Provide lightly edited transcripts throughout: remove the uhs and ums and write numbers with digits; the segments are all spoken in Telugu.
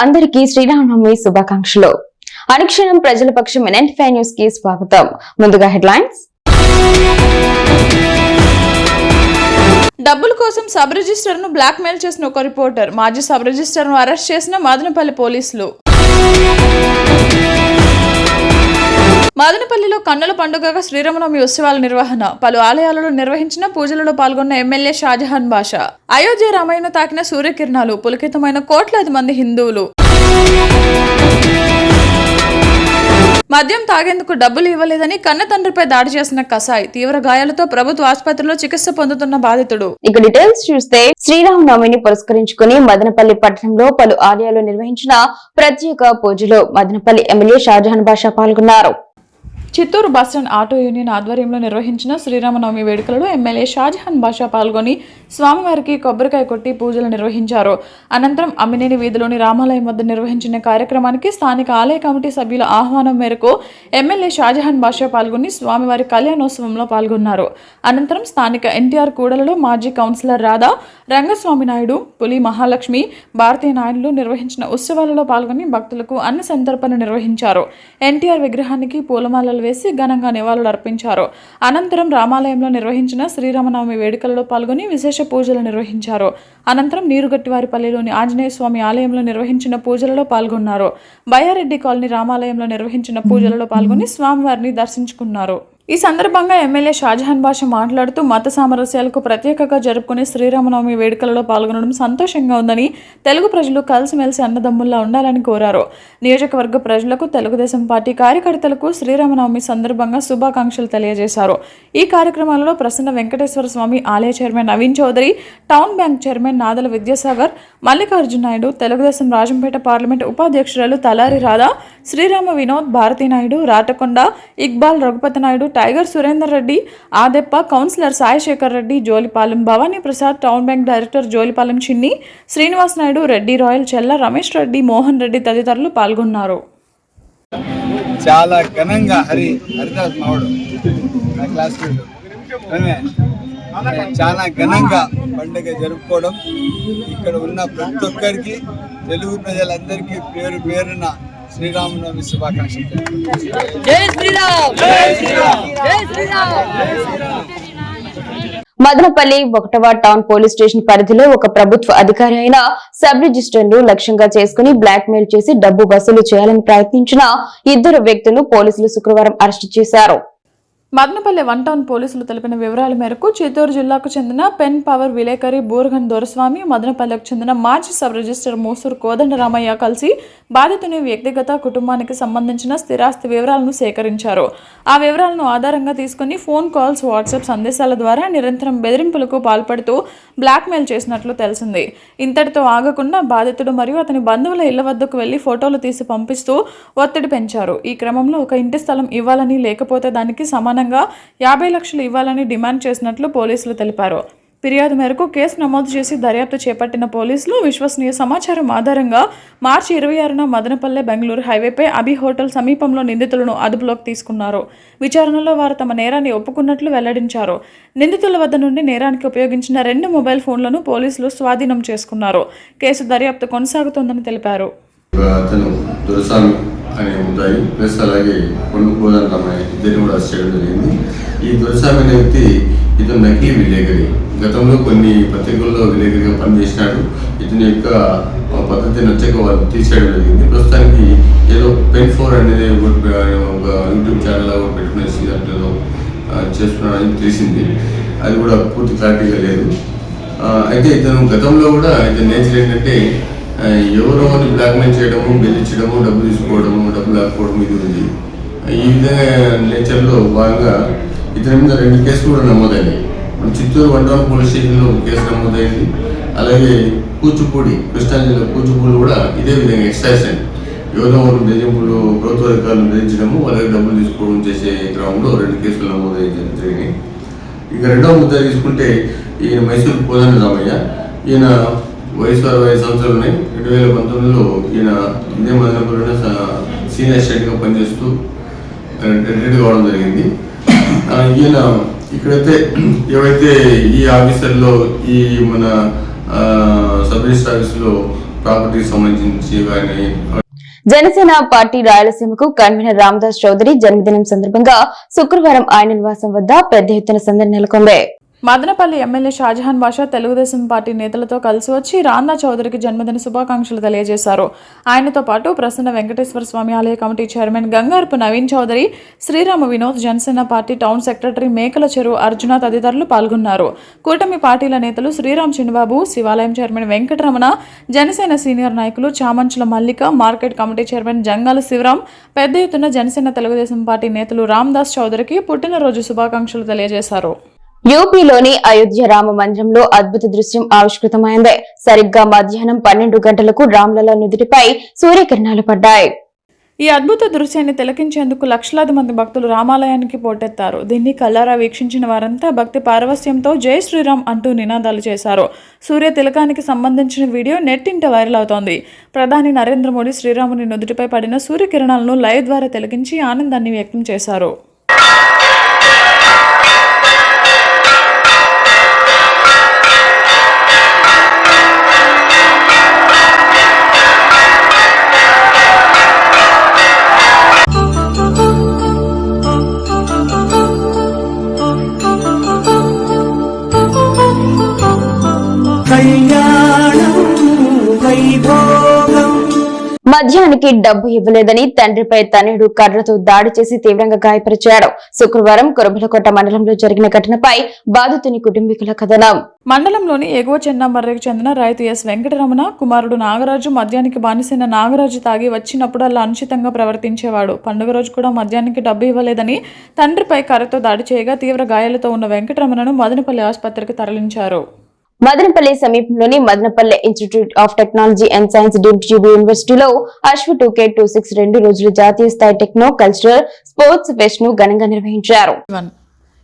అందరికీ శ్రీరామనవమి శుభాకాంక్షలు. అనుక్షణం ప్రజల పక్షం NN5 న్యూస్ కి స్వాగతం. ముందుగా హెడ్లైన్స్. డబ్బుల కోసం సబ్ రిజిస్టర్ ను బ్లాక్ మెయిల్ చేసిన ఒక రిపోర్టర్, మాజీ సబ్ రిజిస్టర్ ను అరెస్ట్ చేసిన మదనపల్లి పోలీసులు. మదనపల్లిలో కన్నుల పండుగగా శ్రీరామనవమి ఉత్సవాల నిర్వహణ, పలు ఆలయాలలో నిర్వహించిన పూజలలో పాల్గొన్న ఎమ్మెల్యే షాజహాన్ బాషా. అయోధ్య రామాయణ తాకిన సూర్యకిరణాలు, పులకితమైన కోట్లాది మంది హిందువులు. మద్యం తాగేందుకు డబ్బులు ఇవ్వలేదని కన్న తండ్రిపై దాడి చేసిన కసాయి, తీవ్ర గాయాలతో ప్రభుత్వ ఆసుపత్రిలో చికిత్స పొందుతున్న బాధితుడు. ఇక డీటెయిల్స్ చూస్తే, శ్రీరామనవమిని పురస్కరించుకుని మదనపల్లి పట్టణంలో పలు ఆలయాలు నిర్వహించిన ప్రత్యేక పూజలో మదనపల్లి ఎమ్మెల్యే షాజహాన్ బాషా పాల్గొన్నారు. చిత్తూరు బస్టాండ్ ఆటో యూనియన్ ఆధ్వర్యంలో నిర్వహించిన శ్రీరామనవమి వేడుకలలో ఎమ్మెల్యే షాజహాన్ బాషా పాల్గొని స్వామివారికి కొబ్బరికాయ కొట్టి పూజలు నిర్వహించారు. అనంతరం అమ్మినేని వీధిలోని రామాలయం వద్ద నిర్వహించిన కార్యక్రమానికి స్థానిక ఆలయ కమిటీ సభ్యుల ఆహ్వానం మేరకు ఎమ్మెల్యే షాజహాన్ బాషా పాల్గొని స్వామివారి కళ్యాణోత్సవంలో పాల్గొన్నారు. అనంతరం స్థానిక NTR కూడలలో మాజీ కౌన్సిలర్ రాధా, రంగస్వామి నాయుడు, పులి మహాలక్ష్మి, భారతీయ నాయుడులు నిర్వహించిన ఉత్సవాలలో పాల్గొని భక్తులకు అన్న సంతర్పణ నిర్వహించారు. NTR విగ్రహానికి పూలమాలలు వేసి ఘనంగా నివాళులు అర్పించారు. అనంతరం రామాలయంలో నిర్వహించిన శ్రీరామనవమి వేడుకలలో పాల్గొని విశేష పూజలు నిర్వహించారు. అనంతరం నీరుగట్టివారిపల్లిలోని ఆంజనేయ స్వామి ఆలయంలో నిర్వహించిన పూజలలో పాల్గొన్నారు. బయ్యారెడ్డి కాలనీ రామాలయంలో నిర్వహించిన పూజలలో పాల్గొని స్వామివారిని దర్శించుకున్నారు. ఈ సందర్భంగా ఎమ్మెల్యే షాజహాన్ బాషా మాట్లాడుతూ మత సామరస్యాలకు ప్రత్యేకంగా జరుపుకునే శ్రీరామనవమి వేడుకలలో పాల్గొనడం సంతోషంగా ఉందని, తెలుగు ప్రజలు కలిసిమెలిసి అన్నదమ్ముల్లా ఉండాలని కోరారు. నియోజకవర్గ ప్రజలకు, తెలుగుదేశం పార్టీ కార్యకర్తలకు శ్రీరామనవమి సందర్భంగా శుభాకాంక్షలు తెలియజేశారు. ఈ కార్యక్రమాలలో ప్రసన్న వెంకటేశ్వర స్వామి ఆలయ chairman Naveen Chowdary, town bank chairman Nadala Vidyasagar, Mallikarjuna Naidu, Telugu Desam Rajampet parliament ఉపాధ్యక్షురాలు Talari Radha, Srirama Vinod, Bharathi Naidu, Ratakonda, Iqbal, Raghupathi Naidu, tiger Surender Reddy, Adeppa, councillor Saisekhar Reddy, Jolipalem Bhavani Prasad, town bank director Jolipalem Chinni, Srinivas Naidu, Reddy royal, చెల్ల, రమేష్ రెడ్డి, మోహన్ రెడ్డి తదితరులు పాల్గొన్నారు. చాలా ఘనంగా హరిదాస్ మావుడు చాలా ఘనంగా పండుగ జరుపుకోవడం, ఇక్కడ ఉన్న ప్రతి ఒక్కరికి, తెలుగు ప్రజలందరికీ పేరు పేరున శ్రీరామనవమి శుభాకాంక్షలు. మదనపల్లి 1వ టౌన్ పోలీస్ స్టేషన్ పరిధిలో ఒక ప్రభుత్వ అధికారి అయిన సబ్ రిజిస్టర్ ను లక్ష్యంగా చేసుకుని బ్లాక్ మెయిల్ చేసి డబ్బు వసూలు చేయాలని ప్రయత్నించిన 2 వ్యక్తులు పోలీసులు శుక్రవారం అరెస్టు చేశారు. మదనపల్లి 1 టౌన్ పోలీసులు తెలిపిన వివరాల మేరకు చిత్తూరు జిల్లాకు చెందిన పెన్ పవర్ విలేకరి బూర్గన్ దొరస్వామి, మదనపల్లికి చెందిన మాజీ సబ్ రిజిస్టర్ మూసూరు కోదండరామయ్య కలిసి బాధితుని వ్యక్తిగత, కుటుంబానికి సంబంధించిన స్థిరాస్తి వివరాలను సేకరించారు. ఆ వివరాలను ఆధారంగా తీసుకుని ఫోన్ కాల్స్, వాట్సాప్ సందేశాల ద్వారా నిరంతరం బెదిరింపులకు పాల్పడుతూ బ్లాక్మెయిల్ చేసినట్లు తెలిసింది. ఇంతటితో ఆగకుండా బాధితుడు మరియు అతని బంధువుల ఇళ్ల వద్దకు వెళ్లి ఫోటోలు తీసి పంపిస్తూ ఒత్తిడి పెంచారు. ఈ క్రమంలో ఒక ఇంటి స్థలం ఇవ్వాలని, లేకపోతే దానికి సమానంగా 50 లక్షలు ఇవ్వాలని డిమాండ్ చేసినట్లు పోలీసులు తెలిపారు. ఫిర్యాదు మేరకు కేసు నమోదు చేసి దర్యాప్తు చేపట్టిన పోలీసులు విశ్వసనీయ సమాచారం ఆధారంగా మార్చి 26న మదనపల్లె బెంగళూరు హైవేపై అభి హోటల్ సమీపంలో నిందితులను అదుపులోకి తీసుకున్నారు. విచారణలో వారు తమ నేరాన్ని ఒప్పుకున్నట్లు వెల్లడించారు. నిందితుల వద్ద నుండి నేరానికి ఉపయోగించిన 2 మొబైల్ ఫోన్లను పోలీసులు స్వాధీనం చేసుకున్నారు. కేసు దర్యాప్తు కొనసాగుతోందని తెలిపారు. అనే ఉంటాయి, ప్లస్ అలాగే కోదండరామయ్య ఇద్దరిని కూడా అరెస్ట్ చేయడం జరిగింది. ఈ దొరస్వామి అనే వ్యక్తి ఇతను నకిలీ విలేకరి, గతంలో కొన్ని పత్రికల్లో విలేకరిగా పనిచేసినాడు. ఇతని యొక్క పద్ధతి నచ్చక వాళ్ళు తీసేయడం జరిగింది. ప్రస్తుతానికి ఏదో పెన్ 4 అనేది ఒక యూట్యూబ్ ఛానల్ పెట్టుకునేసి దాంట్లో చేస్తున్నాడని తెలిసింది. అది కూడా పూర్తి క్లారిటీగా లేదు. అయితే ఇతను గతంలో కూడా ఇతని నేచర్ ఏంటంటే ఎవరో బ్లాక్మెయిల్ చేయడము, బెదిరించడము, డబ్బులు తీసుకోవడము, డబ్బులు లాక్కోవడం ఇది ఉంది. ఈ విధంగా నేచర్లో భాగంగా ఇతని మీద 2 కేసులు కూడా నమోదైనాయి. చిత్తూరు 1 టౌన్ పోలీస్ స్టేషన్లో ఒక కేసు నమోదైంది. అలాగే కూచిపూడి, కృష్ణా జిల్లా కూచిపూడి కూడా ఇదే విధంగా ఎక్స్ట్రాక్షన్, ఎవరో బెదిరింపులు, ప్రభుత్వ అధికారులు బెదిరించడము, వాళ్ళకి డబ్బులు తీసుకోవడం చేసే క్రమంలో 2 కేసులు నమోదయ్యాయి. ఇక 2వ ముద్ద తీసుకుంటే ఈయన మైసూరు కోదండరామయ్య. ఈయన వయసు 65 సంవత్సరాలు ఉన్నాయి. 2019లో ఈయన ఇదే మదనపల్లిలో సీనియర్ అసిస్టెంట్గా పనిచేస్తూ రిటైర్ కావడం జరిగింది. ఈయన ఇక్కడైతే ఏవైతే ఈ ఆఫీసర్లో ఈ మన సబ్ రిజిస్టర్ ఆఫీసులో ప్రాపర్టీకి సంబంధించి కానీ జనసేన పార్టీ రాయలసీమకు కన్వీనర్ రామదాస్ చౌదరి జన్మదినం సందర్భంగా శుక్రవారం ఆయన నివాసం వద్ద పెద్ద ఎత్తున సందడి నెలకొంది. మదనపల్లి ఎమ్మెల్యే షాజహాన్ బాషా తెలుగుదేశం పార్టీ నేతలతో కలిసి వచ్చి రాందా చౌదరికి జన్మదిన శుభాకాంక్షలు తెలియజేశారు. ఆయనతో పాటు ప్రసన్న వెంకటేశ్వర స్వామి ఆలయ committee chairman Gangarapu Naveen Chowdary, Srirama Vinod, Janasena party town secretary Mekala చెరువు అర్జున తదితరులు పాల్గొన్నారు. కూటమి పార్టీల నేతలు శ్రీరామ్ చిన్నబాబు, శివాలయం చైర్మన్ వెంకటరమణ, జనసేన సీనియర్ నాయకులు Chamanchula Mallika, market committee chairman Jangala Sivaram పెద్ద ఎత్తున జనసేన తెలుగుదేశం పార్టీ నేతలు రామదాస్ చౌదరికి పుట్టినరోజు శుభాకాంక్షలు తెలియజేశారు. యూపీలోని అయోధ్య రామ మందిరంలో అద్భుత దృశ్యం ఆవిష్కృతమైంది. సరిగ్గా మధ్యాహ్నం 12 గంటలకు రామ్లల నుదుటిపై సూర్యకిరణాలు పడ్డాయి. ఈ అద్భుత దృశ్యాన్ని తిలకించేందుకు లక్షలాది మంది భక్తులు రామాలయానికి పోటెత్తారు. దీన్ని కళ్ళారా వీక్షించిన వారంతా భక్తి పారవస్యంతో జై శ్రీరామ్ అంటూ నినాదాలు చేశారు. సూర్య తిలకానికి సంబంధించిన వీడియో నెట్టింట వైరల్ అవుతోంది. ప్రధాని నరేంద్ర మోడీ శ్రీరాముని నుదుటిపై పడిన సూర్యకిరణాలను లైవ్ ద్వారా తిలకించి ఆనందాన్ని వ్యక్తం చేశారు. మద్యానికి డబ్బు ఇవ్వలేదని తండ్రిపై తనయుడు కర్రతో దాడి చేసి తీవ్రంగా గాయపరిచాడు. శుక్రవారం కురబలకోట మండలంలో జరిగిన ఘటనపై బాధితుని కుటుంబీకుల కథనం. మండలంలోని ఎగువ చెన్నామర్రికి చెందిన రైతు ఎస్ వెంకటరమణ కుమారుడు నాగరాజు మద్యానికి బానిసైన నాగరాజు తాగి వచ్చినప్పుడల్లా అనుచితంగా ప్రవర్తించేవాడు. పండుగ రోజు కూడా మద్యానికి డబ్బు ఇవ్వలేదని తండ్రిపై కర్రతో దాడి చేయగా తీవ్ర గాయాలతో ఉన్న వెంకటరమణను మదనపల్లి ఆసుపత్రికి తరలించారు. మదనపల్లి సమీపంలోని Madanapalle institute of technology and science deemed యూనివర్సిటీలో అశ్వ 2K26 2 రోజుల జాతీయ స్థాయి టెక్నో కల్చరల్ స్పోర్ట్స్ ఫెస్ట్ ను ఘనంగా నిర్వహించారు.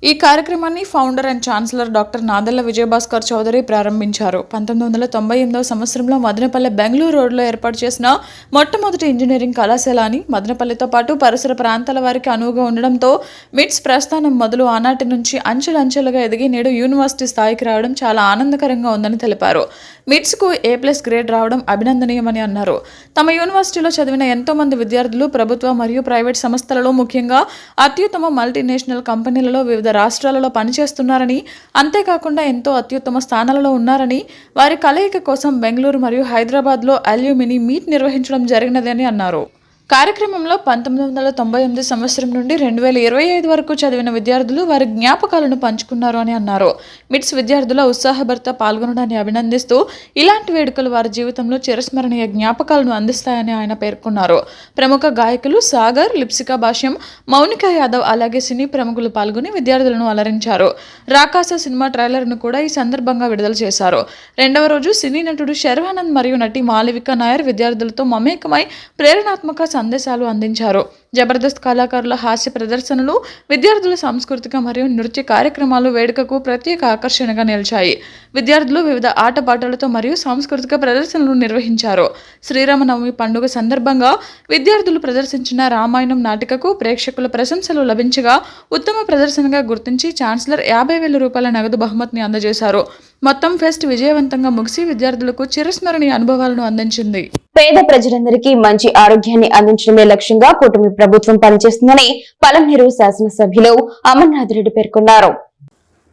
ఈ కార్యక్రమాన్ని founder and chancellor doctor Nadella Vijayabhaskar Chowdary ప్రారంభించారు. 1998వ సంవత్సరంలో మదనపల్లి బెంగళూరు రోడ్లో ఏర్పాటు చేసిన మొట్టమొదటి ఇంజనీరింగ్ కళాశాల అని, మదనపల్లితో పాటు పరిసర ప్రాంతాల వారికి అనువుగా ఉండడంతో మిట్స్ ప్రస్థానం మొదలు ఆనాటి నుంచి అంచెలంచెలుగా ఎదిగి నేడు యూనివర్సిటీ స్థాయికి రావడం చాలా ఆనందకరంగా ఉందని తెలిపారు. మిట్స్కు A+ గ్రేడ్ రావడం అభినందనీయమని అన్నారు. తమ యూనివర్సిటీలో చదివిన ఎంతో మంది విద్యార్థులు ప్రభుత్వ మరియు ప్రైవేట్ సంస్థలలో, ముఖ్యంగా అత్యుత్తమ మల్టీనేషనల్ కంపెనీలలో వివిధ రాష్ట్రాలలో పనిచేస్తున్నారని, అంతేకాకుండా ఎంతో అత్యుత్తమ స్థానాలలో ఉన్నారని, వారి కలయిక కోసం బెంగళూరు మరియు హైదరాబాద్లో అల్యూమిని మీట్ నిర్వహించడం జరిగినదని అన్నారు. కార్యక్రమంలో 1998 సంవత్సరం నుండి 2025 వరకు చదివిన విద్యార్థులు వారి జ్ఞాపకాలను పంచుకున్నారు అని అన్నారు. మిట్స్ విద్యార్థుల ఉత్సాహభరిత పాల్గొనడాన్ని అభినందిస్తూ ఇలాంటి వేడుకలు వారి జీవితంలో చిరస్మరణీయ జ్ఞాపకాలను అందిస్తాయని ఆయన పేర్కొన్నారు. ప్రముఖ గాయకులు సాగర్, లిప్సికా భాష్యం, మౌనిక యాదవ్ అలాగే సినీ ప్రముఖులు పాల్గొని విద్యార్థులను అలరించారు. రాకాస సినిమా ట్రైలర్ను కూడా ఈ సందర్భంగా విడుదల చేశారు. రెండవ రోజు సినీ నటుడు శర్వానంద్ మరియు నటి మాళవిక నాయర్ విద్యార్థులతో మమేకమై ప్రేరణాత్మక సందేశాలు అందించారు. జబర్దస్త్ కళాకారుల హాస్య ప్రదర్శనలు, విద్యార్థుల సాంస్కృతిక మరియు నృత్య కార్యక్రమాలు వేడుకకు ప్రత్యేక ఆకర్షణగా నిలిచాయి. విద్యార్థులు వివిధ ఆటపాటలతో మరియు సాంస్కృతిక ప్రదర్శనలు నిర్వహించారు. శ్రీరామనవమి పండుగ సందర్భంగా విద్యార్థులు ప్రదర్శించిన రామాయణం నాటికకు ప్రేక్షకుల ప్రశంసలు లభించగా ఉత్తమ ప్రదర్శనగా గుర్తించి ఛాన్సలర్ 50,000 రూపాయల నగదు బహుమతిని అందజేశారు. మొత్తం ఫెస్ట్ విజయవంతంగా ముగిసి విద్యార్థులకు చిరస్మరణీయ అనుభవాలను అందించింది. పేద ప్రజలందరికీ మంచి ఆరోగ్యాన్ని అందించడమే లక్ష్యంగా కూటమి ప్రభుత్వం పనిచేస్తుందని పలమనేరు శాసనసభ్యులు అమర్నాథ్ రెడ్డి పేర్కొన్నారు.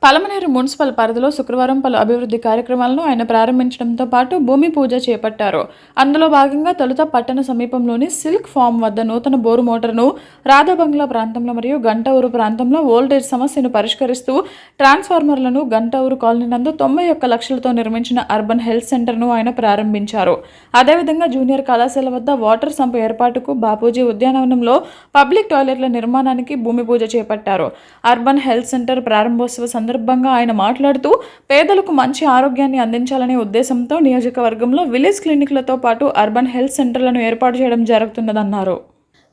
పలమనేరు మున్సిపల్ పరిధిలో శుక్రవారం పలు అభివృద్ధి కార్యక్రమాలను ఆయన ప్రారంభించడంతో పాటు భూమి పూజ చేపట్టారు. అందులో భాగంగా తొలుత పట్టణ సమీపంలోని సిల్క్ ఫామ్ వద్ద నూతన బోరు మోటార్ను, రాధాబంగ్లా ప్రాంతంలో మరియు గంటూరు ప్రాంతంలో వోల్టేజ్ సమస్యను పరిష్కరిస్తూ ట్రాన్స్ఫార్మర్లను గంటూరు కాలనీ నందు 91 లక్షలతో నిర్మించిన అర్బన్ హెల్త్ సెంటర్ను ఆయన ప్రారంభించారు. అదేవిధంగా జూనియర్ కళాశాల వద్ద వాటర్ సంప్ ఏర్పాటుకు, బాపూజీ ఉద్యానవనంలో పబ్లిక్ టాయిలెట్ల నిర్మాణానికి భూమి పూజ చేపట్టారు. అర్బన్ హెల్త్ సెంటర్ ప్రారంభోత్సవ సందర్భంగా ఆయన మాట్లాడుతూ పేదలకు మంచి ఆరోగ్యాన్ని అందించాలనే ఉద్దేశంతో నియోజకవర్గంలో విలేజ్ క్లినిక్లతో పాటు అర్బన్ హెల్త్ సెంటర్లను ఏర్పాటు చేయడం జరుగుతున్నదన్నారు.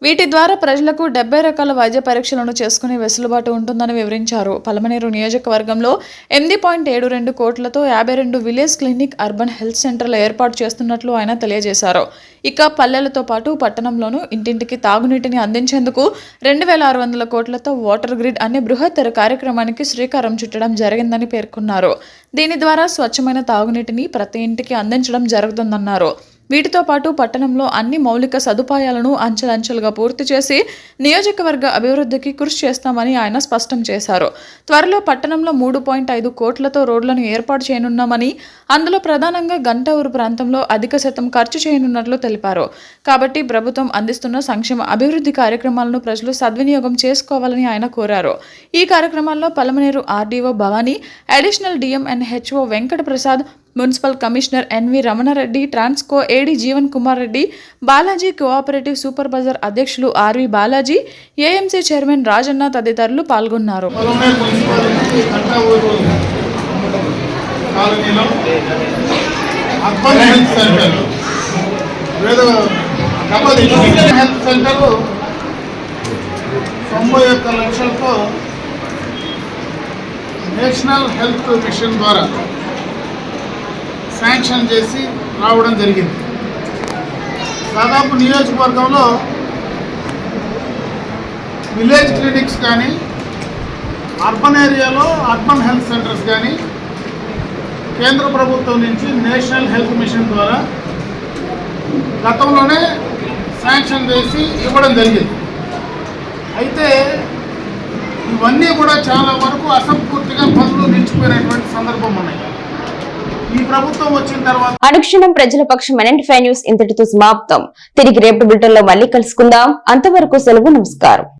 వీటి ద్వారా ప్రజలకు 70 రకాల వైద్య పరీక్షలను చేసుకునే వెసులుబాటు ఉంటుందని వివరించారు. పలమనేరు నియోజకవర్గంలో 8.72 కోట్లతో 52 విలేజ్ క్లినిక్, అర్బన్ హెల్త్ సెంటర్లు ఏర్పాటు చేస్తున్నట్లు ఆయన తెలియజేశారు. ఇక పల్లెలతో పాటు పట్టణంలోనూ ఇంటింటికి తాగునీటిని అందించేందుకు 2,600 కోట్లతో వాటర్ గ్రిడ్ అనే బృహత్తర కార్యక్రమానికి శ్రీకారం చుట్టడం జరిగిందని పేర్కొన్నారు. దీని ద్వారా స్వచ్ఛమైన తాగునీటిని ప్రతి ఇంటికి అందించడం జరుగుతుందన్నారు. వీటితో పాటు పట్టణంలో అన్ని మౌలిక సదుపాయాలను అంచెలంచెలుగా పూర్తి చేసి నియోజకవర్గ అభివృద్ధికి కృషి చేస్తామని ఆయన స్పష్టం చేశారు. త్వరలో పట్టణంలో 3.5 కోట్లతో రోడ్లను ఏర్పాటు చేయనున్నామని, అందులో ప్రధానంగా గంట ఊరు ప్రాంతంలో అధిక శాతం ఖర్చు చేయనున్నట్లు తెలిపారు. కాబట్టి ప్రభుత్వం అందిస్తున్న సంక్షేమ అభివృద్ధి కార్యక్రమాలను ప్రజలు సద్వినియోగం చేసుకోవాలని ఆయన కోరారు. ఈ కార్యక్రమాల్లో Palamaneru RDO Bhavani, additional DM and HO Venkata Prasad, municipal commissioner NV Ramanareddy, Transco AD Jeevan Kumar Reddy, Balaji cooperative super bazaar అధ్యక్షులు RV Balaji, AMC chairman Rajanna తదితరులు పాల్గొన్నారు. నేషనల్ హెల్త్ మిషన్ ద్వారా శాంక్షన్ చేసి రావడం జరిగింది. దాదాపు నియోజకవర్గంలో విలేజ్ క్లినిక్స్ కానీ, అర్బన్ ఏరియాలో అర్బన్ హెల్త్ సెంటర్స్ కానీ కేంద్ర ప్రభుత్వం నుంచి నేషనల్ హెల్త్ మిషన్ ద్వారా గతంలోనే శాంక్షన్ చేసి ఇవ్వడం జరిగింది. అయితే ఇవన్నీ కూడా చాలా వరకు అసంపూర్తిగా పనులు నిలిచిపోయినటువంటి సందర్భం ఉన్నాయి. ఈ ప్రభుత్వం వచ్చిన తర్వాత అనుక్షణం ప్రజల పక్షం NN5 న్యూస్ ఇంతటితో సమాప్తం. తిరిగి రేపు బులెటిన్ లో మళ్ళీ కలుసుకుందాం. అంతవరకు సెలవు. నమస్కారం.